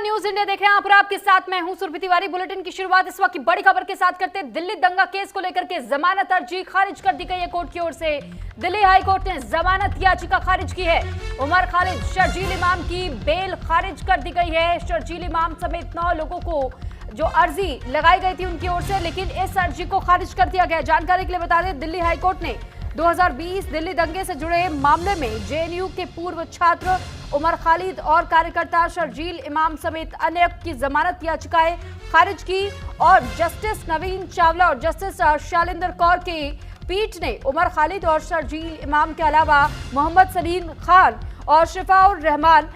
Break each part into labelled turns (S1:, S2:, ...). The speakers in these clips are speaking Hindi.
S1: न्यूज इंडिया देख रहे हैं आप और आपके साथ मैं हूं सुरभि तिवारी। बुलेटिन की शुरुआत इस वक्त की बड़ी खबर के साथ करते हैं। दिल्ली दंगा केस को लेकर के जमानत अर्जी खारिज कर दी गई है कोर्ट की ओर से। दिल्ली हाई कोर्ट ने जमानत याचिका खारिज की है। उमर खालिद, शर्जील इमाम की बेल खारिज कर दी गई है। शर्जील इमाम समेत 9 लोगों को जो अर्जी लगाई गई थी उनकी ओर से, लेकिन इस अर्जी को खारिज कर दिया गया। जानकारी के लिए बता दें, दिल्ली हाई कोर्ट ने 2020 दिल्ली दंगे से जुड़े मामले में जेएनयू के पूर्व छात्र उमर खालिद और कार्यकर्ता शर्जील इमाम समेत अन्य की जमानत याचिकाएं खारिज की और जस्टिस नवीन चावला और जस्टिस शैलेंद्र कौर की पीठ ने उमर खालिद और शर्जील इमाम के अलावा मोहम्मद सलीम खान और शिफाउर रहमान,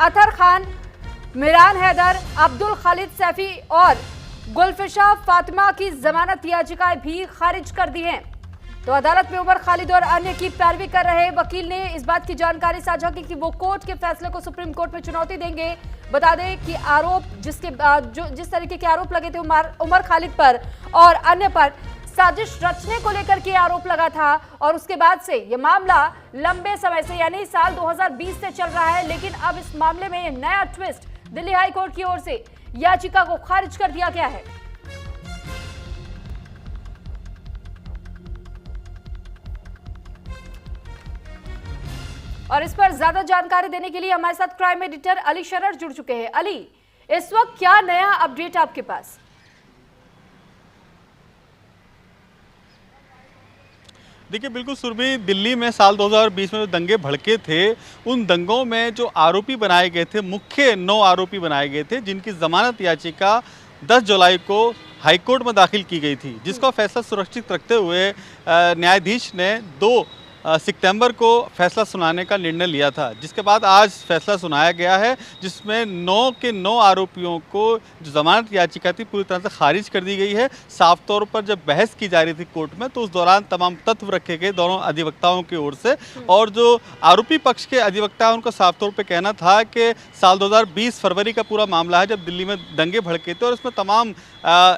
S1: अतर खान, मिरान हैदर, अब्दुल खालिद सैफी और गुलफिशा फातिमा की जमानत याचिकाएं भी खारिज कर दी हैं। तो अदालत में उमर खालिद और अन्य की पैरवी कर रहे वकील ने इस बात की जानकारी साझा की कि वो कोर्ट के फैसले को सुप्रीम कोर्ट में चुनौती देंगे। बता दें कि आरोप जिस तरीके के आरोप लगे थे उमर खालिद पर और अन्य पर साजिश रचने को लेकर के आरोप लगा था और उसके बाद से ये मामला लंबे समय से यानी साल 2020 से चल रहा है। लेकिन अब इस मामले में नया ट्विस्ट, दिल्ली हाई कोर्ट की ओर से याचिका को खारिज कर दिया गया है। और इस पर ज्यादा जानकारी देने के लिए हमारे साथ क्राइम एडिटर अली शरर जुड़ चुके हैं। अली, इस वक्त क्या नया अपडेट आपके पास?
S2: देखिए, बिल्कुल सुरभि, दिल्ली में साल 2020 में जो दंगे भड़के थे, उन दंगों में जो आरोपी बनाए गए थे, मुख्य 9 आरोपी बनाए गए थे, जिनकी जमानत याचिका 10 जुलाई को हाईकोर्ट में दाखिल की गई थी, जिसका फैसला सुरक्षित रखते हुए न्यायाधीश ने 2 सितंबर को फैसला सुनाने का निर्णय लिया था, जिसके बाद आज फैसला सुनाया गया है, जिसमें 9 के 9 आरोपियों को जो जमानत याचिका थी पूरी तरह से खारिज कर दी गई है। साफ तौर पर जब बहस की जा रही थी कोर्ट में, तो उस दौरान तमाम तथ्य रखे गए दोनों अधिवक्ताओं की ओर से, और जो आरोपी पक्ष के अधिवक्ता उनका साफ तौर पर कहना था कि साल 2020 फरवरी का पूरा मामला है, जब दिल्ली में दंगे भड़के थे और उसमें तमाम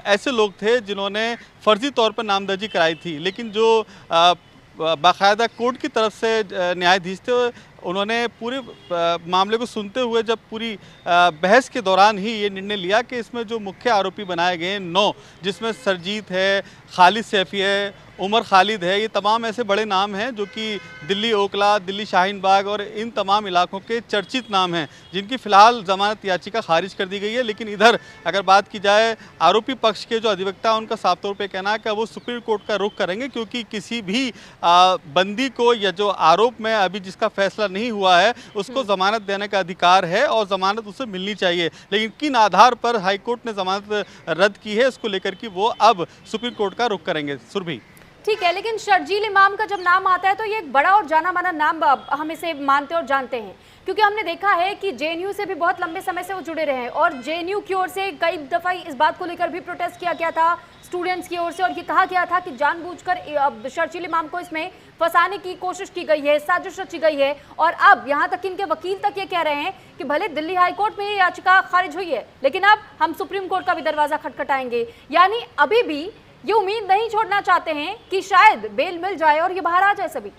S2: ऐसे लोग थे जिन्होंने फर्जी तौर पर नामदर्जी कराई थी, लेकिन जो बाकायदा कोर्ट की तरफ से न्यायाधीश थे, उन्होंने पूरे मामले को सुनते हुए जब पूरी बहस के दौरान ही ये निर्णय लिया कि इसमें जो मुख्य आरोपी बनाए गए 9, जिसमें सरजीत है, खालिद सैफी है, उमर खालिद है, ये तमाम ऐसे बड़े नाम हैं जो कि दिल्ली ओकला, दिल्ली शाहीन बाग और इन तमाम इलाकों के चर्चित नाम हैं, जिनकी फ़िलहाल जमानत याचिका खारिज कर दी गई है। लेकिन इधर अगर बात की जाए आरोपी पक्ष के जो अधिवक्ता, उनका साफ तौर पे कहना है कि वो सुप्रीम कोर्ट का रुख करेंगे, क्योंकि किसी भी बंदी को या जो आरोप में अभी जिसका फैसला नहीं हुआ है उसको जमानत देने का अधिकार है और जमानत उसे मिलनी चाहिए। लेकिन किन आधार पर हाईकोर्ट ने जमानत रद्द की है, इसको लेकर कि वो अब सुप्रीम कोर्ट का रुख करेंगे। सुरभि,
S1: ठीक है, लेकिन शर्जील इमाम का जब नाम आता है तो ये एक बड़ा और जाना माना नाम हम इसे मानते और जानते हैं, क्योंकि हमने देखा है कि जेएनयू से भी बहुत लंबे समय से वो जुड़े रहे हैं और जेएनयू की ओर से कई दफा इस बात को लेकर भी प्रोटेस्ट किया गया था स्टूडेंट्स की ओर से, और ये कहा गया था कि जानबूझकर शर्जील इमाम को इसमें फंसाने की कोशिश की गई है, साजिश रची गई है। और अब यहाँ तक इनके वकील तक ये कह रहे हैं कि भले दिल्ली हाई कोर्ट में ये याचिका खारिज हुई है, लेकिन अब हम सुप्रीम कोर्ट का भी दरवाजा खटखटाएंगे। यानी अभी भी ये उम्मीद नहीं छोड़ना चाहते हैं कि शायद बेल मिल जाए और ये बाहर आ जाए सभी।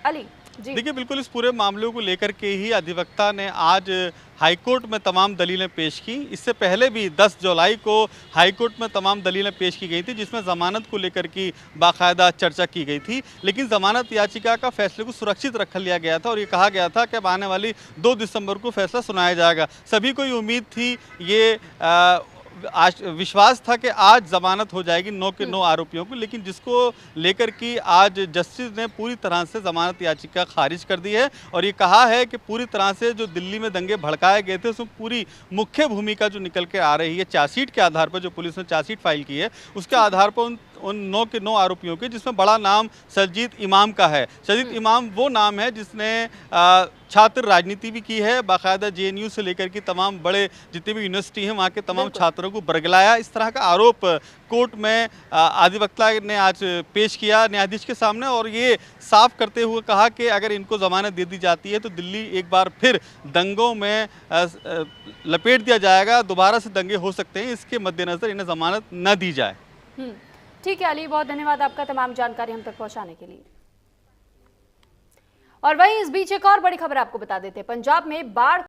S1: अली जी,
S2: देखिए, बिल्कुल इस पूरे मामले को लेकर के ही अधिवक्ता ने आज हाईकोर्ट में तमाम दलीलें पेश की। इससे पहले भी 10 जुलाई को हाईकोर्ट में तमाम दलीलें पेश की गई थी, जिसमें ज़मानत को लेकर की बाकायदा चर्चा की गई थी। लेकिन ज़मानत याचिका का फैसले को सुरक्षित रख लिया गया था और ये कहा गया था कि अब आने वाली 2 दिसंबर को फैसला सुनाया जाएगा। सभी को ये उम्मीद थी, ये विश्वास था कि आज जमानत हो जाएगी 9 के 9 आरोपियों को, लेकिन जिसको लेकर कि आज जस्टिस ने पूरी तरह से जमानत याचिका खारिज कर दी है और ये कहा है कि पूरी तरह से जो दिल्ली में दंगे भड़काए गए थे उसमें पूरी मुख्य भूमिका जो निकल के आ रही है चार्जशीट के आधार पर, जो पुलिस ने चार्जशीट फाइल की है उसके आधार पर उन 9 के 9 आरोपियों के, जिसमें बड़ा नाम शर्जील इमाम का है। शर्जील इमाम वो नाम है जिसने छात्र राजनीति भी की है, बाकायदा जेएनयू से लेकर के तमाम बड़े जितने भी यूनिवर्सिटी हैं वहाँ के तमाम छात्रों को बरगलाया। इस तरह का आरोप कोर्ट में अधिवक्ता ने आज पेश किया न्यायाधीश के सामने और ये साफ करते हुए कहा कि अगर इनको ज़मानत दे दी जाती है तो दिल्ली एक बार फिर दंगों में लपेट दिया जाएगा, दोबारा से दंगे हो सकते हैं, इसके मद्देनज़र इन्हें ज़मानत न दी जाए।
S1: ठीक है अली, बहुत धन्यवाद आपका तमाम जानकारी हम तक पहुंचाने के लिए। और वहीं इस बीच एक और बड़ी खबर आपको बता देते हैं। पंजाब में बाढ़